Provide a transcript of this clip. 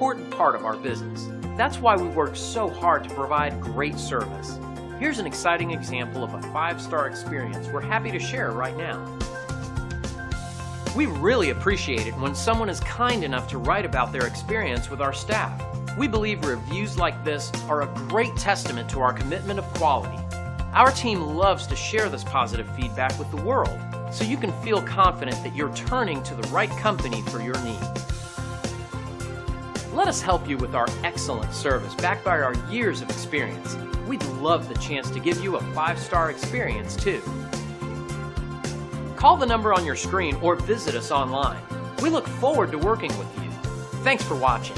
important part of our business. That's why we work so hard to provide great service. Here's an exciting example of a 5-star experience we're happy to share right now. We really appreciate it when someone is kind enough to write about their experience with our staff. We believe reviews like this are a great testament to our commitment of quality. Our team loves to share this positive feedback with the world, so you can feel confident that you're turning to the right company for your needs. Let us help you with our excellent service backed by our years of experience. We'd love the chance to give you a 5-star experience too. Call the number on your screen or visit us online. We look forward to working with you. Thanks for watching.